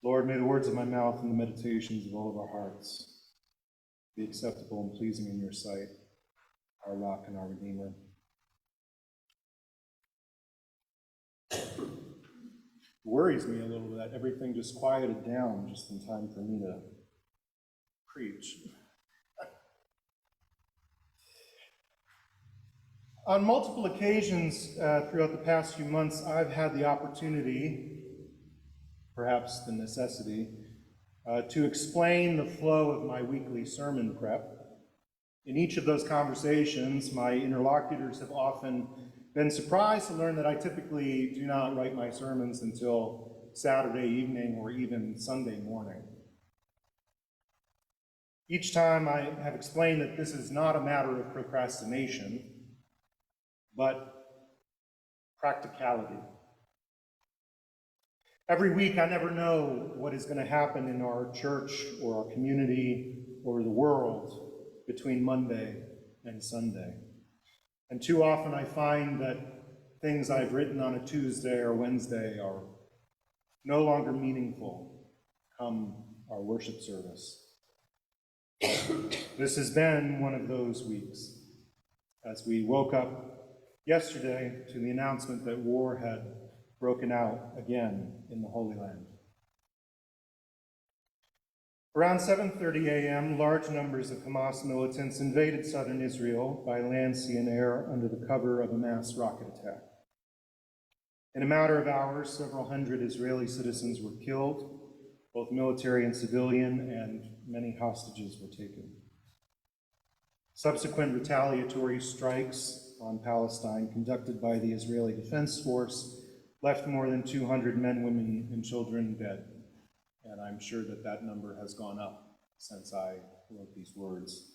Lord, may the words of my mouth and the meditations of all of our hearts be acceptable and pleasing in your sight, our rock and our Redeemer. It worries me a little that everything just quieted down just in time for me to preach. On multiple occasions throughout the past few months, I've had the opportunity, perhaps the necessity, to explain the flow of my weekly sermon prep. In each of those conversations, my interlocutors have often been surprised to learn that I typically do not write my sermons until Saturday evening or even Sunday morning. Each time I have explained that this is not a matter of procrastination, but practicality. Every week, I never know what is going to happen in our church or our community or the world between Monday and Sunday. And too often I find that things I've written on a Tuesday or Wednesday are no longer meaningful come our worship service. This has been one of those weeks as we woke up yesterday to the announcement that war had broken out again in the Holy Land. Around 7:30 a.m., large numbers of Hamas militants invaded southern Israel by land, sea, and air under the cover of a mass rocket attack. In a matter of hours, several hundred Israeli citizens were killed, both military and civilian, and many hostages were taken. Subsequent retaliatory strikes on Palestine conducted by the Israeli Defense Force left more than 200 men, women, and children dead. And I'm sure that that number has gone up since I wrote these words.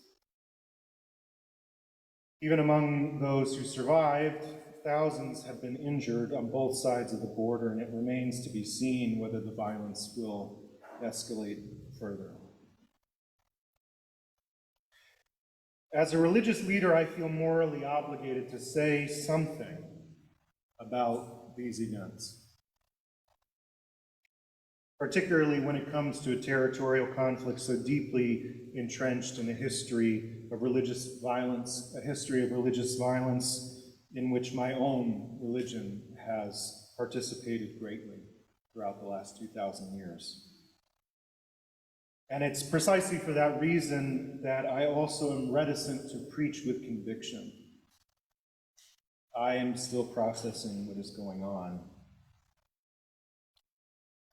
Even among those who survived, thousands have been injured on both sides of the border, and it remains to be seen whether the violence will escalate further. As a religious leader, I feel morally obligated to say something about these events, particularly when it comes to a territorial conflict so deeply entrenched in a history of religious violence, in which my own religion has participated greatly throughout the last 2,000 years. And it's precisely for that reason that I also am reticent to preach with conviction. I am still processing what is going on.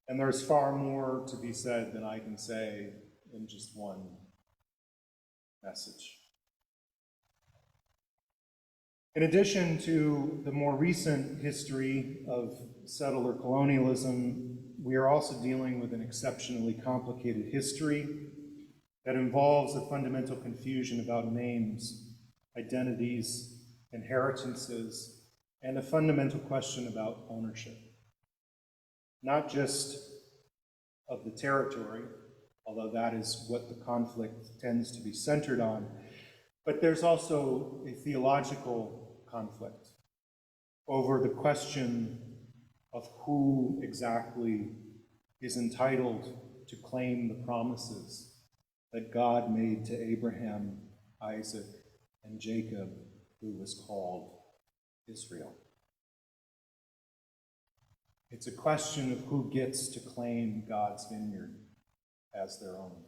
And there's far more to be said than I can say in just one message. In addition to the more recent history of settler colonialism, we are also dealing with an exceptionally complicated history that involves a fundamental confusion about names, identities, inheritances, and a fundamental question about ownership. Not just of the territory, although that is what the conflict tends to be centered on, but there's also a theological conflict over the question of who exactly is entitled to claim the promises that God made to Abraham, Isaac, and Jacob, who was called Israel. It's a question of who gets to claim God's vineyard as their own.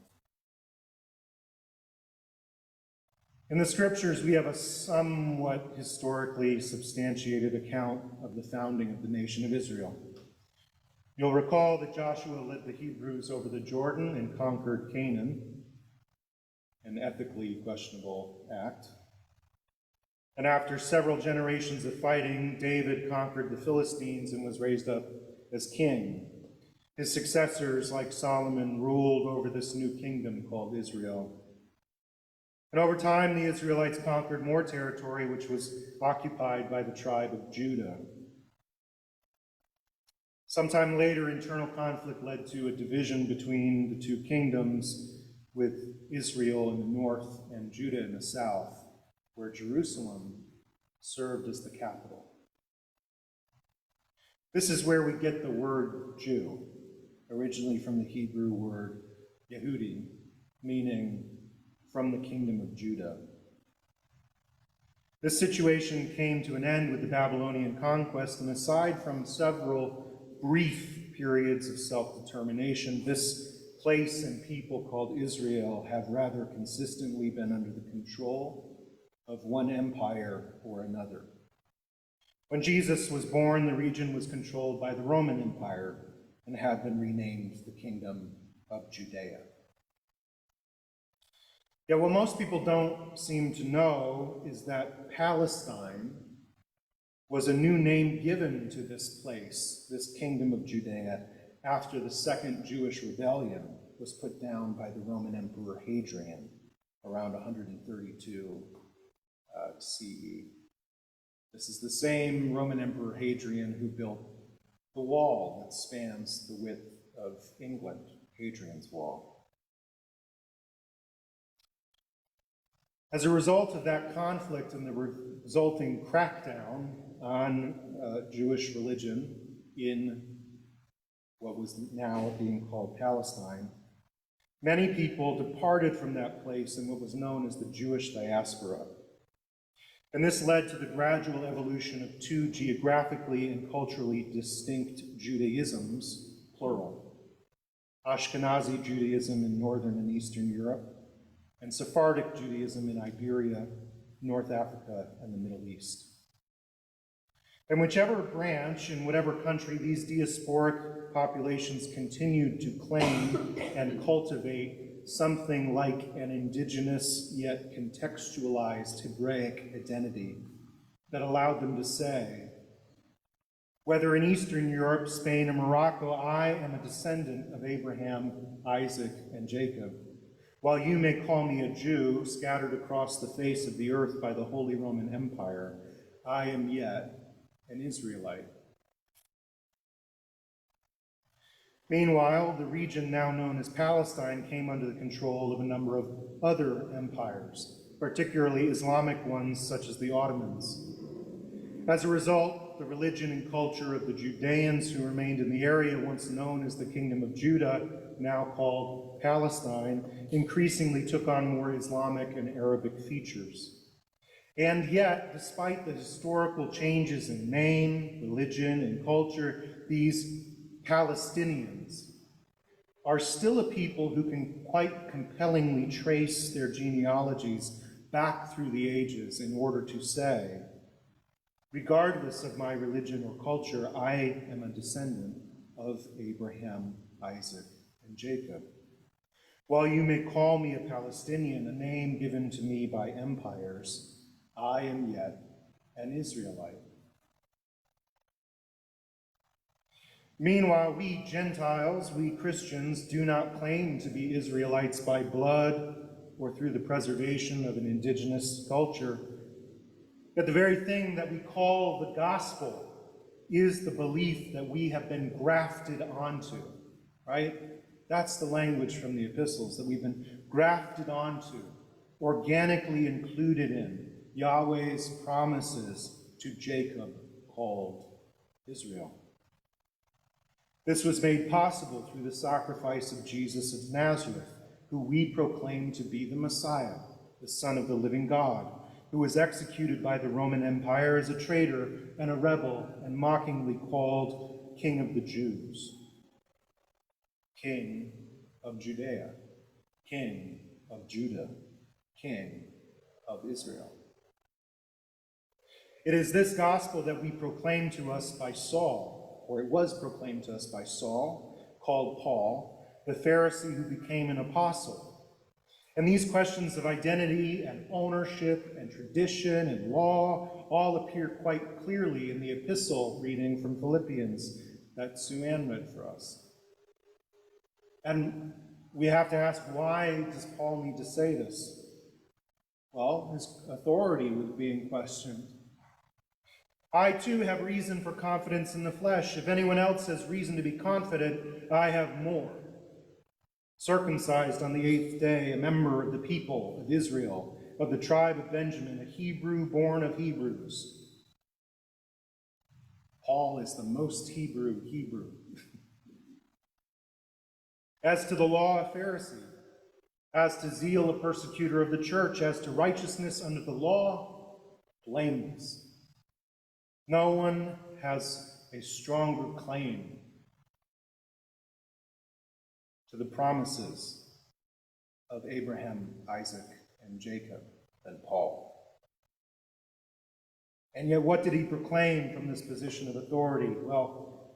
In the scriptures, we have a somewhat historically substantiated account of the founding of the nation of Israel. You'll recall that Joshua led the Hebrews over the Jordan and conquered Canaan, an ethically questionable act. And after several generations of fighting, David conquered the Philistines and was raised up as king. His successors, like Solomon, ruled over this new kingdom called Israel. And over time, the Israelites conquered more territory, which was occupied by the tribe of Judah. Sometime later, internal conflict led to a division between the two kingdoms, with Israel in the north and Judah in the south, where Jerusalem served as the capital. This is where we get the word Jew. originally from the Hebrew word Yehudi, meaning from the kingdom of Judah. This situation came to an end with the Babylonian conquest, and aside from several brief periods of self-determination, this place and people called Israel have rather consistently been under the control of one empire or another. When Jesus was born, the region was controlled by the Roman Empire and had been renamed the Kingdom of Judea. Yet what most people don't seem to know is that Palestine was a new name given to this place, this Kingdom of Judea, after the Second Jewish Rebellion was put down by the Roman Emperor Hadrian around 132 CE. This is the same Roman Emperor Hadrian who built the wall that spans the width of England, Hadrian's Wall. As a result of that conflict and the resulting crackdown on Jewish religion in what was now being called Palestine, many people departed from that place in what was known as the Jewish diaspora. And this led to the gradual evolution of two geographically and culturally distinct Judaisms, plural: Ashkenazi Judaism in Northern and Eastern Europe, and Sephardic Judaism in Iberia, North Africa, and the Middle East. And whichever branch, in whatever country, these diasporic populations continued to claim and cultivate something like an indigenous yet contextualized Hebraic identity that allowed them to say, whether in Eastern Europe, Spain, or Morocco, I am a descendant of Abraham, Isaac, and Jacob. While you may call me a Jew, scattered across the face of the earth by the Holy Roman Empire, I am yet an Israelite. Meanwhile, the region now known as Palestine came under the control of a number of other empires, particularly Islamic ones such as the Ottomans. As a result, the religion and culture of the Judeans who remained in the area once known as the Kingdom of Judah, now called Palestine, increasingly took on more Islamic and Arabic features. And yet, despite the historical changes in name, religion, and culture, these Palestinians are still a people who can quite compellingly trace their genealogies back through the ages in order to say, regardless of my religion or culture, I am a descendant of Abraham, Isaac, and Jacob. While you may call me a Palestinian, a name given to me by empires, I am yet an Israelite. Meanwhile, we Gentiles, we Christians, do not claim to be Israelites by blood or through the preservation of an indigenous culture. But the very thing that we call the gospel is the belief that we have been grafted onto, right? That's the language from the epistles, that we've been grafted onto, organically included in Yahweh's promises to Jacob, called Israel. This was made possible through the sacrifice of Jesus of Nazareth, who we proclaim to be the Messiah, the Son of the living God, who was executed by the Roman Empire as a traitor and a rebel and mockingly called King of the Jews, King of Judea, King of Judah, King of Israel. It is this gospel that we proclaim to us by Saul, or it was proclaimed to us by Saul, called Paul, the Pharisee who became an apostle. And these questions of identity and ownership and tradition and law all appear quite clearly in the epistle reading from Philippians that Sue-Ann read for us. And we have to ask, why does Paul need to say this? Well, his authority was being questioned. I too have reason for confidence in the flesh. If anyone else has reason to be confident, I have more. Circumcised on the 8th day, a member of the people of Israel, of the tribe of Benjamin, a Hebrew born of Hebrews. Paul is the most Hebrew. As to the law, a Pharisee. As to zeal, a persecutor of the church. As to righteousness under the law, blameless. No one has a stronger claim to the promises of Abraham, Isaac, and Jacob than Paul. And yet, what did he proclaim from this position of authority? Well,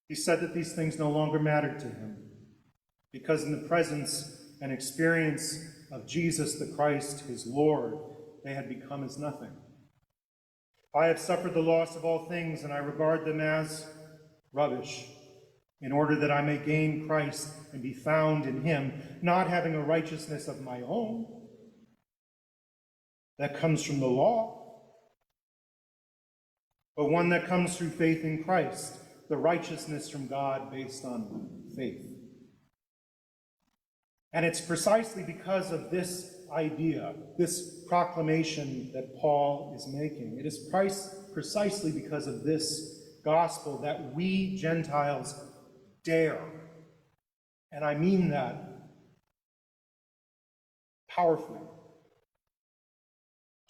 he said that these things no longer mattered to him, because in the presence and experience of Jesus the Christ, his Lord, they had become as nothing. I have suffered the loss of all things, and I regard them as rubbish, in order that I may gain Christ and be found in him, not having a righteousness of my own that comes from the law, but one that comes through faith in Christ, the righteousness from God based on faith. And it's precisely because of this idea, this proclamation that Paul is making. It is precisely because of this gospel that we Gentiles dare, and I mean that powerfully.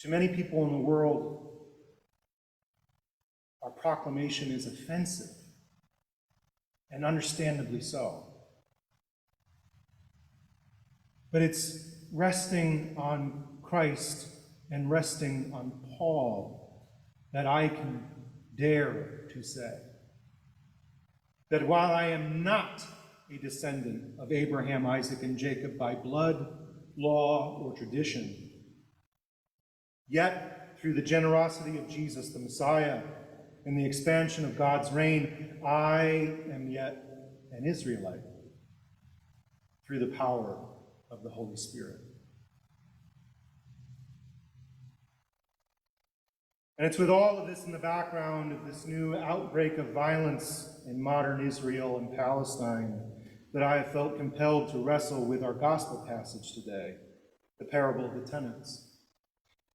To many people in the world, our proclamation is offensive, and understandably so. But it's resting on Christ and resting on Paul that I can dare to say that while I am not a descendant of Abraham, Isaac, and Jacob by blood, law, or tradition, yet through the generosity of Jesus the Messiah and the expansion of God's reign, I am yet an Israelite through the power of the Holy Spirit. And it's with all of this in the background of this new outbreak of violence in modern Israel and Palestine that I have felt compelled to wrestle with our gospel passage today, the parable of the tenants.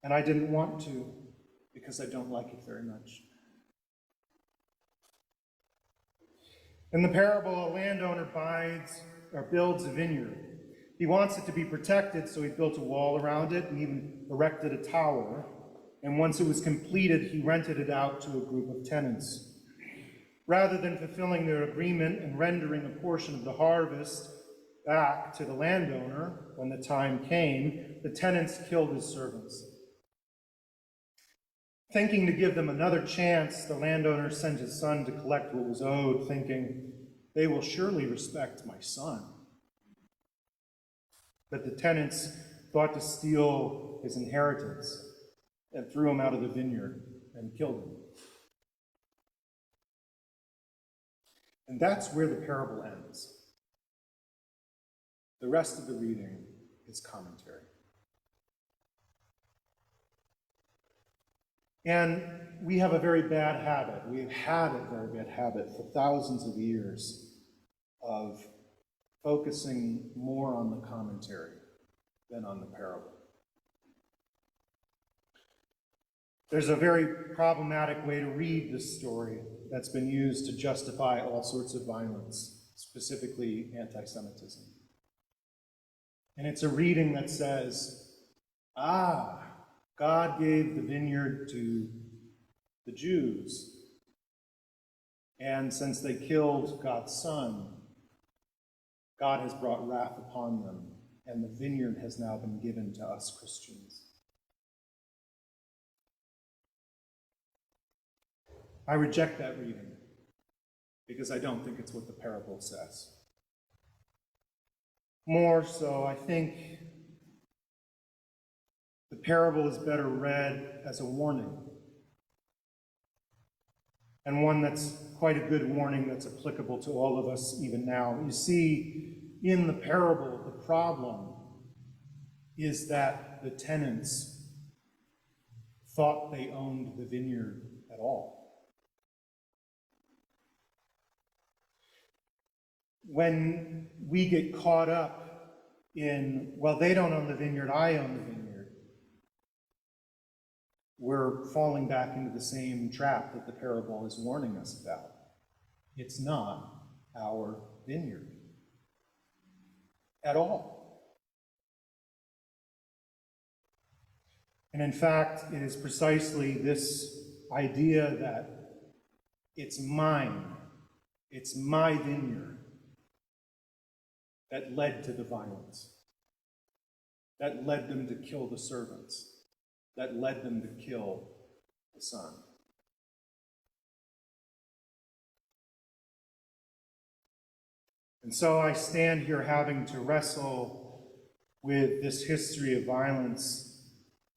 And I didn't want to because I don't like it very much. In the parable, a landowner builds a vineyard. He wants it to be protected, so he built a wall around it and even erected a tower. And once it was completed, he rented it out to a group of tenants. Rather than fulfilling their agreement and rendering a portion of the harvest back to the landowner when the time came, the tenants killed his servants. Thinking to give them another chance, the landowner sent his son to collect what was owed, thinking, they will surely respect my son. But the tenants thought to steal his inheritance and threw him out of the vineyard and killed him. And that's where the parable ends. The rest of the reading is commentary. And we have a very bad habit. We have had a very bad habit for thousands of years of focusing more on the commentary than on the parable. There's a very problematic way to read this story that's been used to justify all sorts of violence, specifically anti-Semitism. And it's a reading that says, God gave the vineyard to the Jews, and since they killed God's son, God has brought wrath upon them, and the vineyard has now been given to us Christians. I reject that reading because I don't think it's what the parable says. More so, I think the parable is better read as a warning, and one that's quite a good warning that's applicable to all of us even now. You see, in the parable, the problem is that the tenants thought they owned the vineyard at all. When we get caught up in, well, they don't own the vineyard, I own the vineyard, we're falling back into the same trap that the parable is warning us about. It's not our vineyard. at all. And in fact, it is precisely this idea that it's mine, it's my vineyard, that led to the violence, that led them to kill the servants, that led them to kill the son. And so I stand here having to wrestle with this history of violence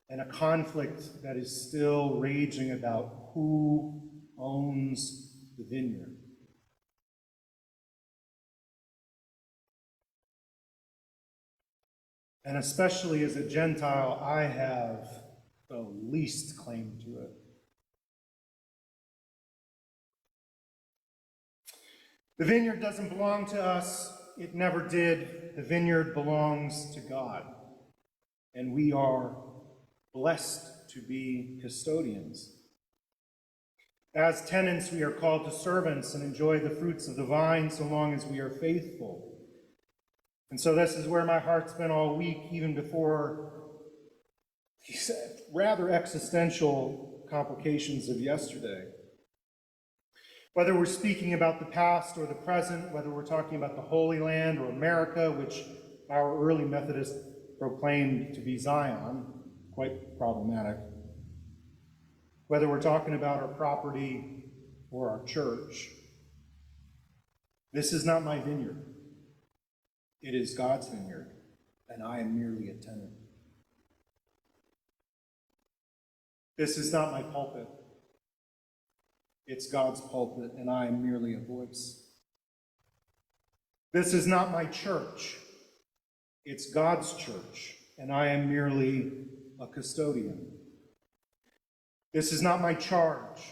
and a conflict that is still raging about who owns the vineyard. And especially as a Gentile, I have the least claim to it. The vineyard doesn't belong to us. It never did. The vineyard belongs to God. And we are blessed to be custodians. As tenants, we are called to servants and enjoy the fruits of the vine so long as we are faithful. And so this is where my heart's been all week, even before these rather existential complications of yesterday. Whether we're speaking about the past or the present, whether we're talking about the Holy Land or America, which our early Methodists proclaimed to be Zion, quite problematic. Whether we're talking about our property or our church, this is not my vineyard. It is God's vineyard, and I am merely a tenant. This is not my pulpit. It's God's pulpit, and I am merely a voice. This is not my church. It's God's church, and I am merely a custodian. This is not my charge.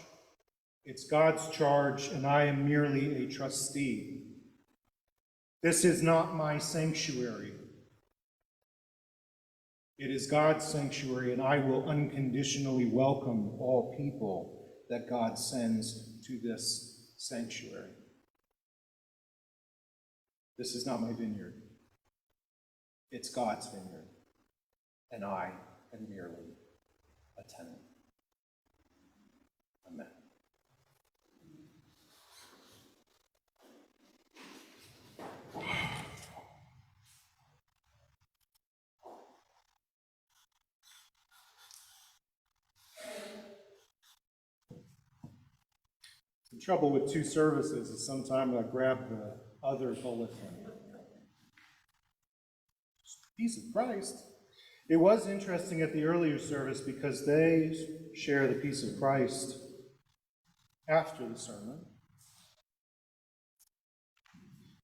It's God's charge, and I am merely a trustee. This is not my sanctuary. It is God's sanctuary, and I will unconditionally welcome all people that God sends to this sanctuary. This is not my vineyard. It's God's vineyard, and I am merely a tenant. Amen. The trouble with two services is sometimes I grab the other bulletin. Peace of Christ. It was interesting at the earlier service because they share the peace of Christ after the sermon.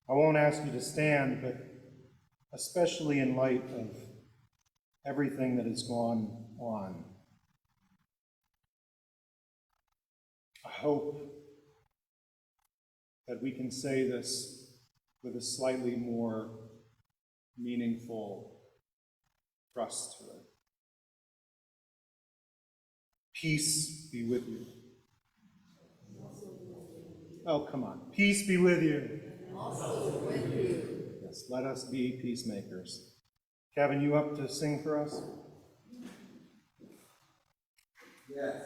I won't ask you to stand, but especially in light of everything that has gone on, I hope that we can say this with a slightly more meaningful thrust to it. Peace be with you. Oh, come on. Peace be with you. Also with you. Yes, let us be peacemakers. Kevin, you up to sing for us? Yes.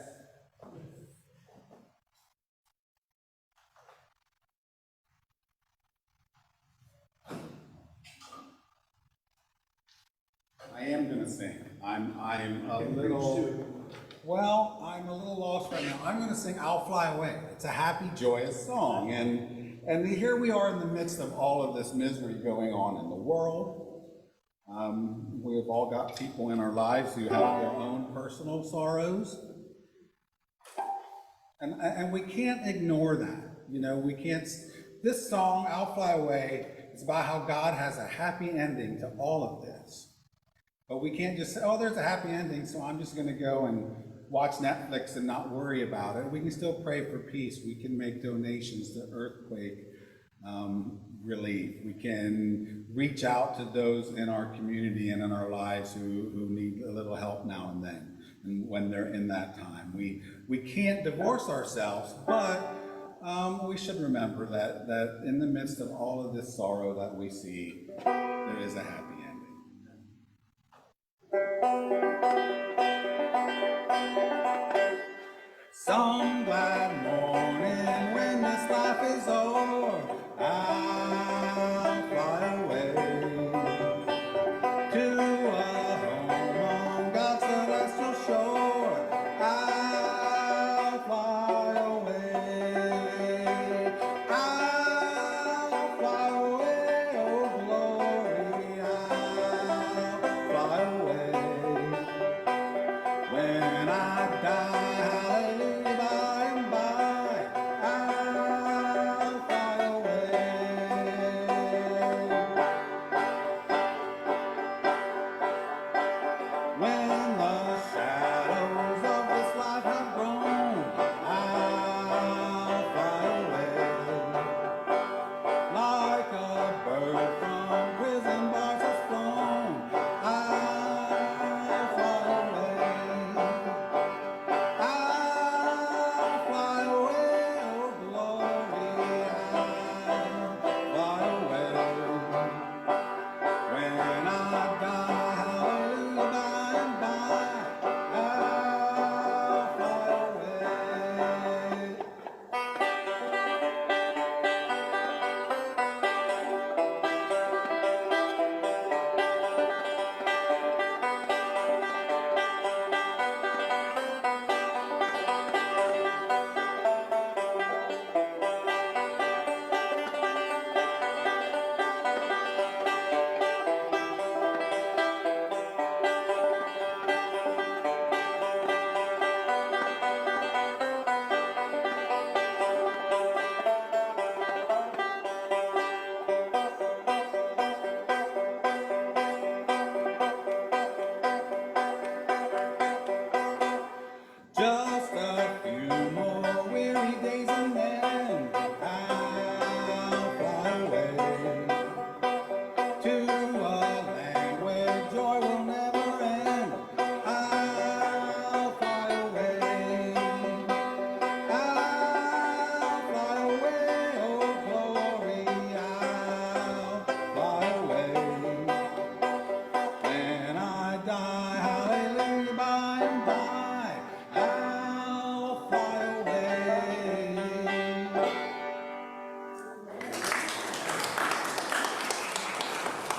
I am going to sing. I'm a little lost right now. I'm going to sing I'll Fly Away. It's a happy, joyous song. And here we are in the midst of all of this misery going on in the world. We've all got people in our lives who have their own personal sorrows. And we can't ignore that. You know, we can't. This song, I'll Fly Away, is about how God has a happy ending to all of this. But we can't just say, oh, there's a happy ending, so I'm just going to go and watch Netflix and not worry about it. We can still pray for peace. We can make donations to earthquake relief. We can reach out to those in our community and in our lives who need a little help now and then, and when they're in that time. We can't divorce ourselves, but we should remember that in the midst of all of this sorrow that we see, there is a happy ending. Some glad morning when this life is o'er, I'll fly away to a home on God's celestial shore. I'll fly away. I'll fly away, oh glory. I'll fly away when I die.